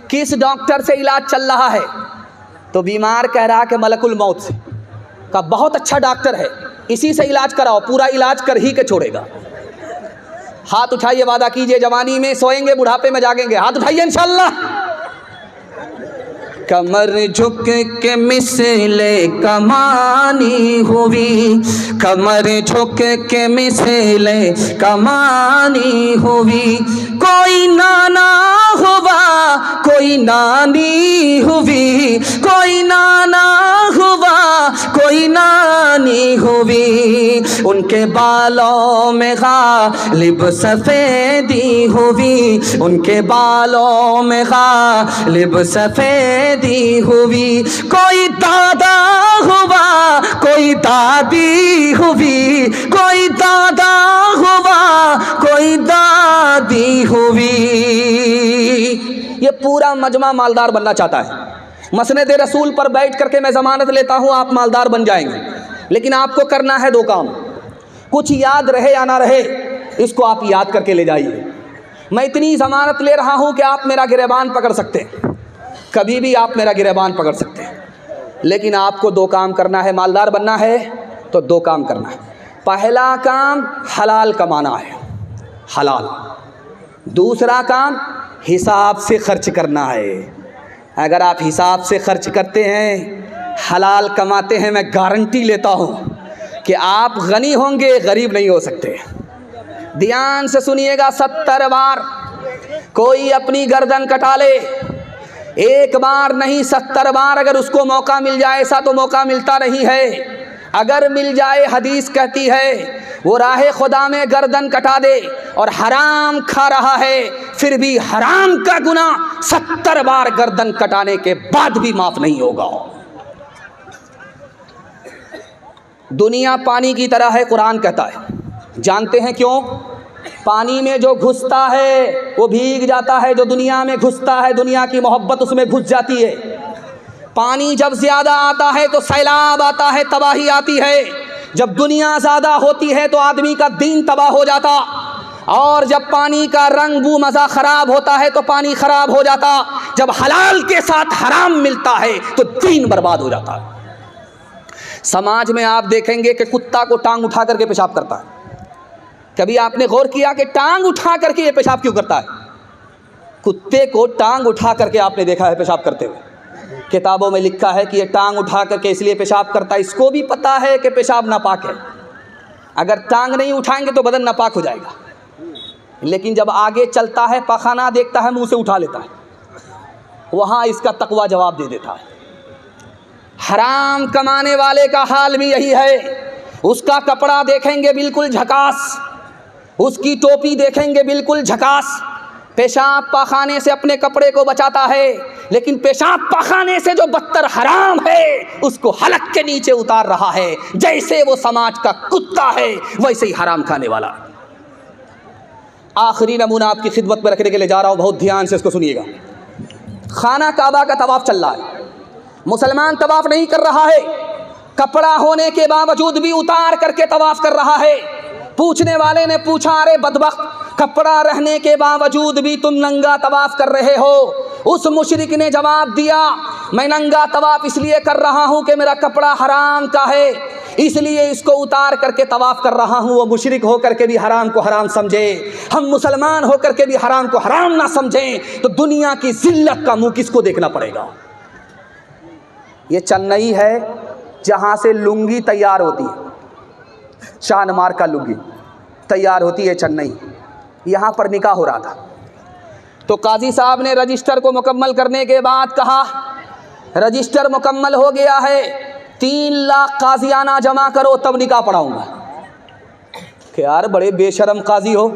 किस डॉक्टर से इलाज चल रहा है? तो बीमार कह रहा कि मलकुल मौत से। कहा बहुत अच्छा डॉक्टर है, इसी से इलाज कराओ, पूरा इलाज कर ही के छोड़ेगा। हाथ उठाइए, वादा कीजिए जवानी में सोएंगे, बुढ़ापे में जागेंगे। हाथ उठाइए इंशाअल्लाह। कमर झुक के मिसले कमानी हुई, कमर झुक के मिसले कमानी हुई। कोई नाना हुआ, कोई नानी हुई, कोई नाना हुआ, कोई नानी हुई। उनके बालों में गालिब सफ़ेदी हुई, उनके बालों में गालिब सफ़ेदी हुई। कोई दादा हुआ, कोई दादी हुई, कोई दादा हुआ, कोई दादी हुई। ये पूरा मजमा मालदार बनना चाहता है। मसनद रसूल पर बैठ करके मैं ज़मानत लेता हूँ आप मालदार बन जाएंगे, लेकिन आपको करना है 2 काम। कुछ याद रहे या ना रहे, इसको आप याद करके ले जाइए। मैं इतनी ज़मानत ले रहा हूँ कि आप मेरा गिरेबान पकड़ सकते हैं, कभी भी आप मेरा गिरेबान पकड़ सकते हैं, लेकिन आपको दो काम करना है। मालदार बनना है तो दो काम करना है। पहला काम हलाल कमाना है, हलाल। दूसरा काम हिसाब से खर्च करना है। अगर आप हिसाब से खर्च करते हैं, हलाल कमाते हैं, मैं गारंटी लेता हूँ कि आप गनी होंगे, गरीब नहीं हो सकते। ध्यान से सुनिएगा, 70 बार कोई अपनी गर्दन कटा ले, एक बार नहीं 70 बार अगर उसको मौका मिल जाए, ऐसा तो मौका मिलता नहीं है। अगर मिल जाए, हदीस कहती है वो राहे खुदा में गर्दन कटा दे और हराम खा रहा है, फिर भी हराम का गुनाह 70 बार गर्दन कटाने के बाद भी माफ नहीं होगा। दुनिया पानी की तरह है, कुरान कहता है। जानते हैं क्यों? पानी में जो घुसता है वो भीग जाता है, जो दुनिया में घुसता है दुनिया की मोहब्बत उसमें घुस जाती है। पानी जब ज़्यादा आता है तो सैलाब आता है, तबाही आती है। जब दुनिया ज़्यादा होती है तो आदमी का दीन तबाह हो जाता, और जब पानी का रंग बू मज़ा ख़राब होता है तो पानी ख़राब हो जाता। जब हलाल के साथ हराम मिलता है तो दीन बर्बाद हो जाता है। समाज में आप देखेंगे कि कुत्ता को टांग उठा करके पेशाब करता है। कभी आपने गौर किया कि टांग उठा करके ये पेशाब क्यों करता है? कुत्ते को टांग उठा करके आपने देखा है पेशाब करते हुए? किताबों में लिखा है कि ये टांग उठा करके इसलिए पेशाब करता है, इसको भी पता है कि पेशाब नापाक है। अगर टांग नहीं उठाएंगे तो बदन नापाक हो जाएगा, लेकिन जब आगे चलता है, पखाना देखता है, मुंह से उठा लेता है, वहाँ इसका तकवा जवाब दे देता है। हराम कमाने वाले का हाल भी यही है। उसका कपड़ा देखेंगे बिल्कुल झकास, उसकी टोपी देखेंगे बिल्कुल झकास। पेशाब पाखाने से अपने कपड़े को बचाता है, लेकिन पेशाब पाखाने से जो बदतर हराम है उसको हलक के नीचे उतार रहा है। जैसे वो समाज का कुत्ता है वैसे ही हराम खाने वाला। आखिरी नमूना आपकी खिदमत में रखने के लिए जा रहा हूँ, बहुत ध्यान से इसको सुनिएगा। खाना काबा का तवाफ चल रहा है, मुसलमान तवाफ नहीं कर रहा है, कपड़ा होने के बावजूद भी उतार करके तवाफ कर रहा है। पूछने वाले ने पूछा, अरे बदबख्त, कपड़ा रहने के बावजूद भी तुम नंगा तवाफ कर रहे हो? उस मुशरिक ने जवाब दिया, मैं नंगा तवाफ इसलिए कर रहा हूँ कि मेरा कपड़ा हराम का है, इसलिए इसको उतार करके तवाफ कर रहा हूँ। वो मुशरिक होकर के भी हराम को हराम समझे, हम मुसलमान होकर के भी हराम को हराम ना समझें, तो दुनिया की जिल्लत का मुँह किसको देखना पड़ेगा? ये चेन्नई है जहाँ से लुंगी तैयार होती है, शानमार का लुंगी तैयार होती है चेन्नई। यहाँ पर निकाह हो रहा था, तो काजी साहब ने रजिस्टर को मुकम्मल करने के बाद कहा, रजिस्टर मुकम्मल हो गया है, 3 लाख काजियाना जमा करो तब निकाह पढ़ाऊँगा। कि यार बड़े बेशरम काजी हो,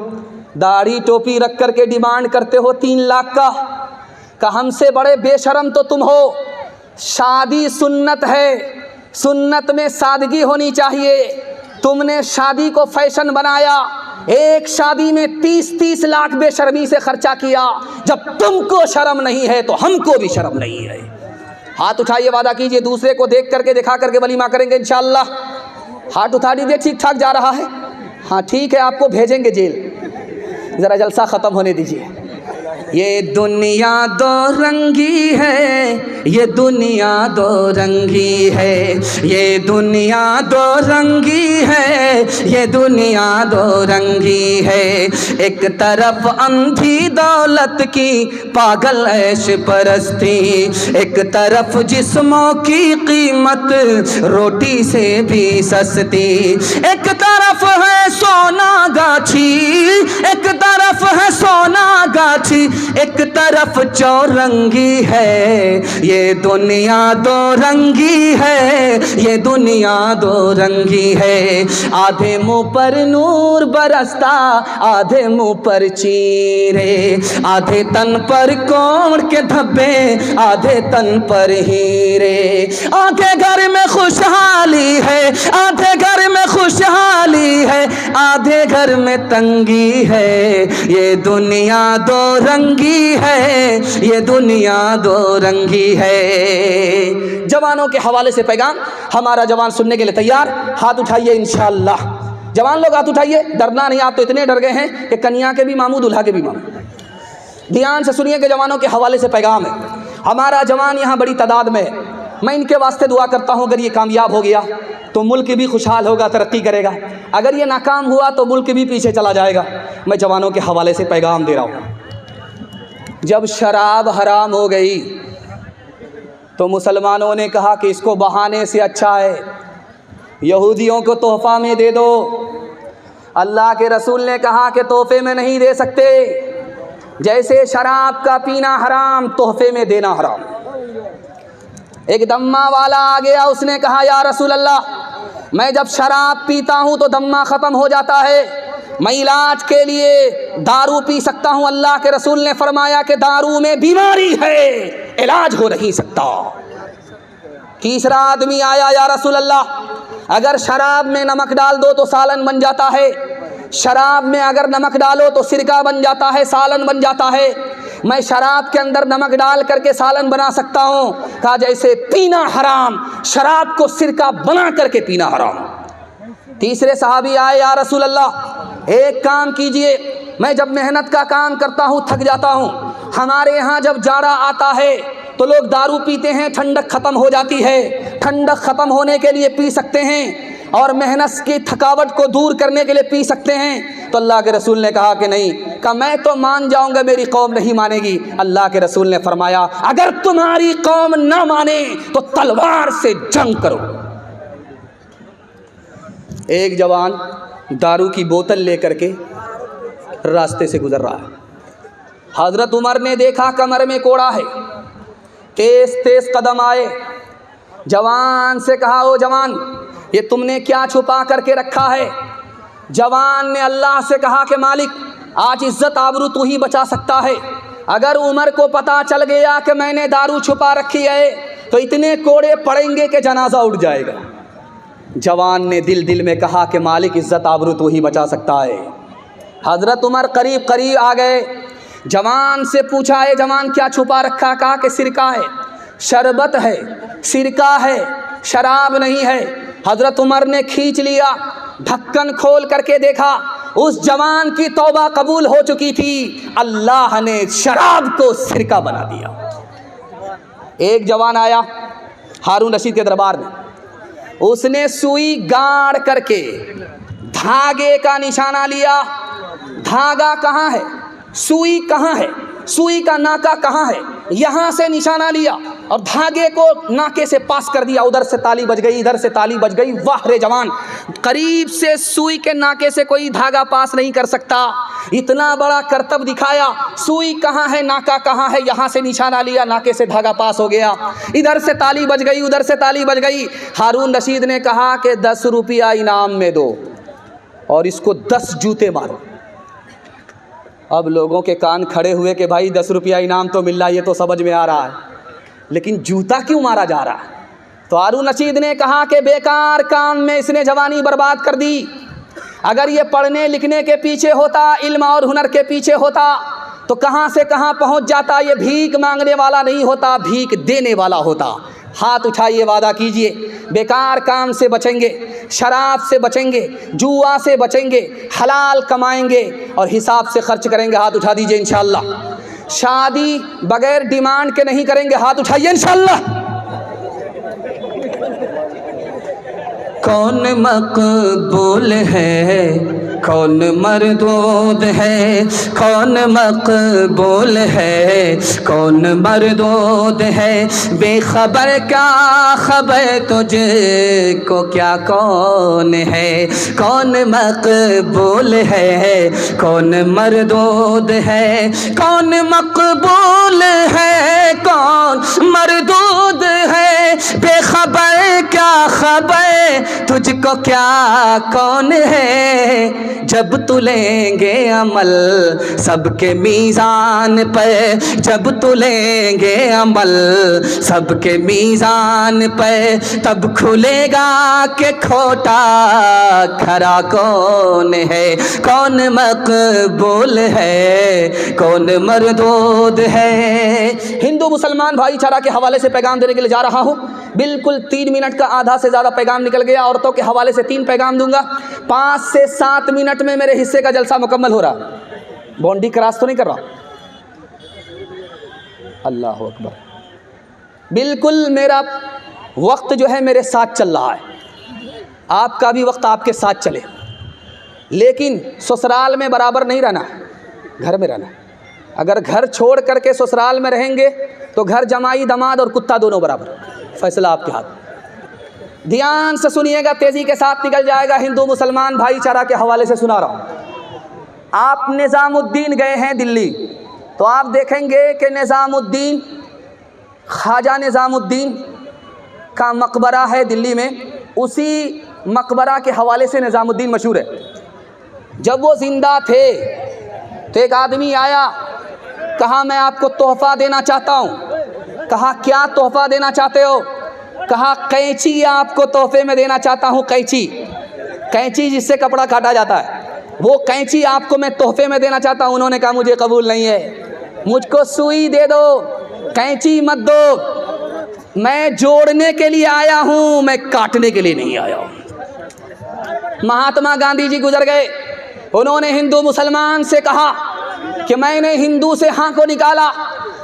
दाढ़ी टोपी रख कर के डिमांड करते हो 3 लाख का हमसे बड़े बेशरम तो तुम हो। शादी सुन्नत है, सुन्नत में सादगी होनी चाहिए। तुमने शादी को फैशन बनाया, एक शादी में 30-30 लाख बेशर्मी से खर्चा किया। जब तुमको शर्म नहीं है तो हमको भी शर्म नहीं है। हाथ उठाइए, वादा कीजिए दूसरे को देख करके दिखा करके वलीमा करेंगे इंशाअल्लाह। हाथ उठा दीजिए, ठीक ठाक जा रहा है। हाँ ठीक है, आपको भेजेंगे जेल, ज़रा जलसा ख़त्म होने दीजिए। ये दुनिया दो रंगी है, ये दुनिया दो रंगी है, ये दुनिया दो रंगी है, ये दुनिया दो रंगी है। एक तरफ अंधी दौलत की पागल ऐश परस्ती, एक तरफ जिस्मों की कीमत रोटी से भी सस्ती। एक तरफ है सोना गाछी, एक तरफ है सोना गाछी, एक तरफ चौरंगी है। ये दुनिया दो रंगी है, ये दुनिया दो रंगी है। आधे मुंह पर नूर बरसता, आधे मुंह पर चीरे, आधे तन पर कोड़ के धब्बे, आधे तन पर हीरे। आधे घर में खुशहाली है, आधे घर में खुशहाली है, आधे घर में तंगी है। ये दुनिया दो रंगी है, ये दुनिया दो रंगी है। जवानों के हवाले से पैगाम, हमारा जवान सुनने के लिए तैयार? हाथ उठाइए इंशाअल्लाह। जवान लोग हाथ उठाइए, डरना नहीं। आप तो इतने डर गए हैं कि कन्या के भी मामू दूल्हा के भी मामू। ध्यान से सुनिए कि जवानों के हवाले से पैगाम है। हमारा जवान यहाँ बड़ी तादाद में है। मैं इनके वास्ते दुआ करता हूँ, अगर ये कामयाब हो गया तो मुल्क भी खुशहाल होगा, तरक्की करेगा। अगर ये नाकाम हुआ तो मुल्क भी पीछे चला जाएगा। मैं जवानों के हवाले से पैगाम दे रहा हूँ। जब शराब हराम हो गई तो मुसलमानों ने कहा कि इसको बहाने से अच्छा है यहूदियों को तोहफ़ा में दे दो। अल्लाह के रसूल ने कहा कि तोहफ़े में नहीं दे सकते। जैसे शराब का पीना हराम, तोहफ़े में देना हराम। एक दम्मा वाला आ गया, उसने कहा या रसूल अल्लाह, मैं जब शराब पीता हूँ तो दम्मा ख़त्म हो जाता है, मैं इलाज के लिए दारू पी सकता हूँ। अल्लाह के रसूल ने फरमाया कि दारू में बीमारी है, इलाज हो नहीं सकता। तीसरा आदमी आया, या रसूल अल्लाह, अगर शराब में नमक डाल दो तो सालन बन जाता है, शराब में अगर नमक डालो तो सिरका बन जाता है, सालन बन जाता है। मैं शराब के अंदर नमक डाल करके सालन बना सकता हूँ। कहा जैसे पीना हराम, शराब को सिरका बना करके पीना हराम। तीसरे सहाबी आए, या रसूल अल्लाह, एक काम कीजिए, मैं जब मेहनत का काम करता हूँ थक जाता हूँ। हमारे यहाँ जब जाड़ा आता है तो लोग दारू पीते हैं, ठंडक ख़त्म हो जाती है। ठंडक ख़त्म होने के लिए पी सकते हैं और मेहनत की थकावट को दूर करने के लिए पी सकते हैं। तो अल्लाह के रसूल ने कहा कि नहीं। कहा मैं तो मान जाऊंगा, मेरी कौम नहीं मानेगी। अल्लाह के रसूल ने फरमाया अगर तुम्हारी कौम ना माने तो तलवार से जंग करो। एक जवान दारू की बोतल लेकर के रास्ते से गुजर रहा है। हज़रत उमर ने देखा कमर में कोड़ा है, तेज तेज कदम आए, जवान से कहा ओ जवान, ये तुमने क्या छुपा करके रखा है? जवान ने अल्लाह से कहा कि मालिक, आज इज्जत आबरू तू ही बचा सकता है। अगर उमर को पता चल गया कि मैंने दारू छुपा रखी है तो इतने कोड़े पड़ेंगे कि जनाजा उठ जाएगा। जवान ने दिल दिल में कहा कि मालिक, इज्जत आबरू तू ही बचा सकता है। हज़रत उमर करीब करीब आ गए, जवान से पूछा है जवान क्या छुपा रखा? कहा कि सिरका है, शरबत है, सिरका है, शराब नहीं है। हज़रत उमर ने खींच लिया, ढक्कन खोल करके देखा, उस जवान की तौबा कबूल हो चुकी थी। अल्लाह ने शराब को सिरका बना दिया। एक जवान आया हारून रशीद के दरबार में, उसने सुई गाड़ करके धागे का निशाना लिया। धागा कहाँ है, सुई कहाँ है, सुई का नाका कहाँ है, यहाँ से निशाना लिया और धागे को नाके से पास कर दिया। उधर से ताली बज गई, इधर से ताली बज गई। वाह रे जवान, करीब से सुई के नाके से कोई धागा पास नहीं कर सकता। इतना बड़ा करतब दिखाया। सुई कहाँ है, नाका कहाँ है, यहाँ से निशाना लिया, नाके से धागा पास हो गया। इधर से ताली बज गई, उधर से ताली बज गई। हारून रशीद ने कहा कि 10 रुपया इनाम में दो और इसको 10 जूते मारो। अब लोगों के कान खड़े हुए कि भाई 10 रुपया इनाम तो मिल रहा है, ये तो समझ में आ रहा है, लेकिन जूता क्यों मारा जा रहा है? तो हारून रशीद ने कहा कि बेकार काम में इसने जवानी बर्बाद कर दी। अगर ये पढ़ने लिखने के पीछे होता, इल्म और हुनर के पीछे होता तो कहाँ से कहाँ पहुँच जाता। ये भीख मांगने वाला नहीं होता, भीख देने वाला होता। हाथ उठाइए, वादा कीजिए बेकार काम से बचेंगे, शराब से बचेंगे, जुआ से बचेंगे, हलाल कमाएंगे और हिसाब से खर्च करेंगे। हाथ उठा दीजिए इंशाअल्लाह। शादी बगैर डिमांड के नहीं करेंगे। हाथ उठाइए इंशाअल्लाह। कौन मकबूल है, कौन मरदूद है, कौन मकबूल है, कौन मरदूद है। बेखबर क्या खबर तुझको क्या कौन है, कौन मकबूल है, कौन मरदूद है, कौन मकबूल है, कौन मरदूद है। बेखबर क्या खबर तुझको क्या कौन है। जब तुलेंगे अमल सबके मीज़ान पर, जब तुलेंगे अमल सबके मीज़ान पर, तब खुलेगा कि खोटा खरा कौन है। कौन मकबूल है, कौन मरदूद है। हिंदू मुसलमान भाईचारा के हवाले से पैगाम देने के लिए जा रहा हूँ। बिल्कुल 3 मिनट का आधा से ज़्यादा पैगाम निकल गया। औरतों के हवाले से 3 पैगाम दूंगा। 5 से 7 मिनट में मेरे हिस्से का जलसा मुकम्मल हो रहा। बाउंड्री क्रॉस तो नहीं कर रहा। अल्लाह अकबर। बिल्कुल मेरा वक्त जो है मेरे साथ चल रहा है, आपका भी वक्त आपके साथ चले, लेकिन ससुराल में बराबर नहीं रहना, घर में रहना। अगर घर छोड़ करके ससुराल में रहेंगे तो घर जमाई, दामाद और कुत्ता दोनों बराबर। फैसला आपके हाथ। ध्यान से सुनिएगा, तेज़ी के साथ निकल जाएगा। हिंदू मुसलमान भाईचारा के हवाले से सुना रहा हूँ। आप निज़ामुद्दीन गए हैं दिल्ली, तो आप देखेंगे कि निज़ामुद्दीन, ख्वाजा निज़ामुद्दीन का मकबरा है दिल्ली में। उसी मकबरा के हवाले से निज़ामुद्दीन मशहूर है। जब वो ज़िंदा थे तो एक आदमी आया, कहा मैं आपको तोहफ़ा देना चाहता हूँ। कहा क्या तोहफ़ा देना चाहते हो? कहा कैंची आपको तोहफे में देना चाहता हूँ। कैंची, कैंची जिससे कपड़ा काटा जाता है, वो कैंची आपको मैं तोहफे में देना चाहता हूँ। उन्होंने कहा मुझे कबूल नहीं है, मुझको सुई दे दो, कैंची मत दो। मैं जोड़ने के लिए आया हूँ, मैं काटने के लिए नहीं आया हूँ। महात्मा गांधी जी गुजर गए, उन्होंने हिंदू मुसलमान से कहा कि मैंने हिंदू से हाँ को निकाला,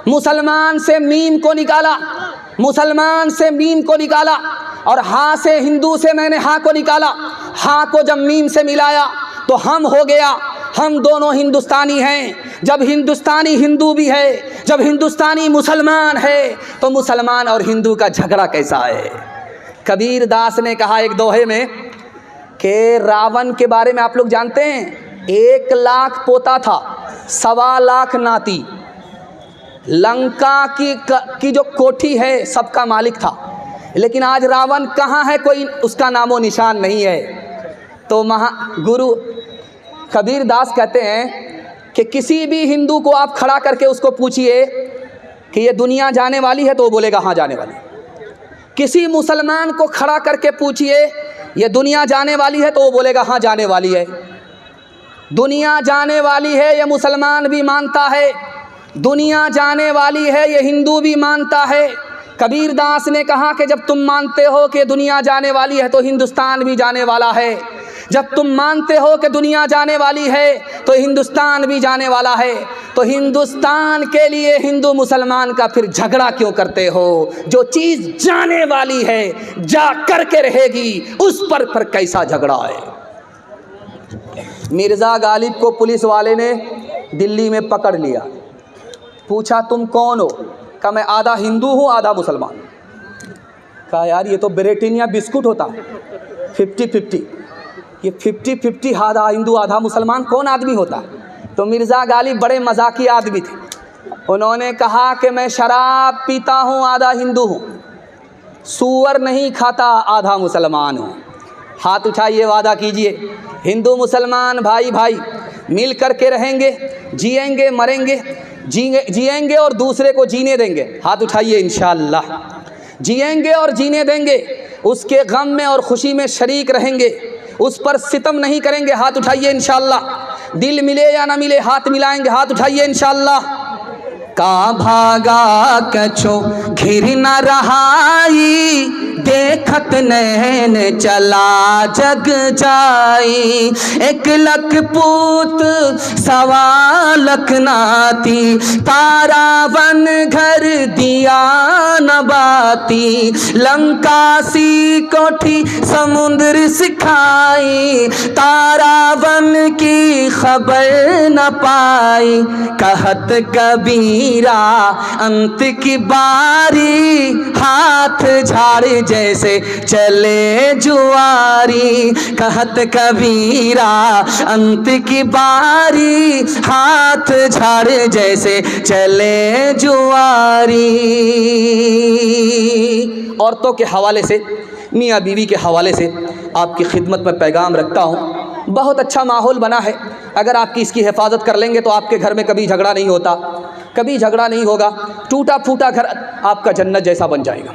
मुसलमान से मीम को निकाला, मुसलमान से मीम को निकाला, और हाँ से हिंदू से मैंने हाँ को निकाला। हाँ को जब मीम से मिलाया तो हम हो गया। हम दोनों हिंदुस्तानी हैं। जब हिंदुस्तानी हिंदू भी है, जब हिंदुस्तानी मुसलमान है, तो मुसलमान और हिंदू का झगड़ा कैसा है? कबीर दास ने कहा एक दोहे में कि रावण के बारे में आप लोग जानते हैं, 1 लाख पोता था, 1.25 लाख नाती। लंका की जो कोठी है सबका मालिक था, लेकिन आज रावण कहाँ है, कोई उसका नामो निशान नहीं है। तो गुरु कबीर दास कहते हैं कि किसी भी हिंदू को आप खड़ा करके उसको पूछिए कि ये दुनिया जाने वाली है, तो वो बोलेगा हाँ जाने वाली। किसी मुसलमान को खड़ा करके पूछिए ये दुनिया जाने वाली है, तो वो बोलेगा हाँ जाने वाली है। दुनिया जाने वाली है ये मुसलमान भी मानता है, दुनिया जाने वाली है ये हिंदू भी मानता है। कबीर दास ने कहा कि जब तुम मानते हो कि दुनिया जाने वाली है तो हिंदुस्तान भी जाने वाला है। जब तुम मानते हो कि दुनिया जाने वाली है तो हिंदुस्तान भी जाने वाला है। तो हिंदुस्तान के लिए हिंदू मुसलमान का फिर झगड़ा क्यों करते हो? जो चीज़ जाने वाली है, जा करके रहेगी, उस पर कैसा झगड़ा है? मिर्ज़ा गालिब को पुलिस वाले ने दिल्ली में पकड़ लिया, पूछा तुम कौन हो? कहा मैं आधा हिंदू हूँ आधा मुसलमान। कहा यार ये तो ब्रिटानिया बिस्कुट होता, 50-50, ये 50-50 आधा हिंदू आधा मुसलमान कौन आदमी होता? तो मिर्ज़ा गालिब बड़े मजाकी आदमी थे, उन्होंने कहा कि मैं शराब पीता हूँ आधा हिंदू हूँ, सूअर नहीं खाता आधा मुसलमान हूँ। हाथ उठाइए, वादा कीजिए हिंदू मुसलमान भाई भाई मिल कर के रहेंगे, जिएंगे मरेंगे, जिएंगे और दूसरे को जीने देंगे। हाथ उठाइए, इंशाअल्लाह जिएंगे और जीने देंगे, उसके गम में और खुशी में शरीक रहेंगे, उस पर सितम नहीं करेंगे। हाथ उठाइए इंशाअल्लाह। दिल मिले या ना मिले हाथ मिलाएंगे। हाथ उठाइए इंशाअल्लाह। का भागा कछो घिर न रहाई, देखत नैन चला जग जाई। 1 लाख पूत 1.25 लाख नाती, तारा वन घर दिया न बाती। लंका सी कोठी समुद्र सिखाई, तारा वन की खबर न पाई। कहत कबीरा अंत की बारी, हाथ झाड़ जैसे चले जुआरी। कहत कबीरा अंत की बारी, हाथ झाड़ जैसे चले जुआरी। औरतों के हवाले से, मियाँ बीवी के हवाले से आपकी खिदमत में पैगाम रखता हूँ। बहुत अच्छा माहौल बना है, अगर आपकी इसकी हिफाजत कर लेंगे तो आपके घर में कभी झगड़ा नहीं होता, कभी झगड़ा नहीं होगा। टूटा फूटा घर आपका जन्नत जैसा बन जाएगा।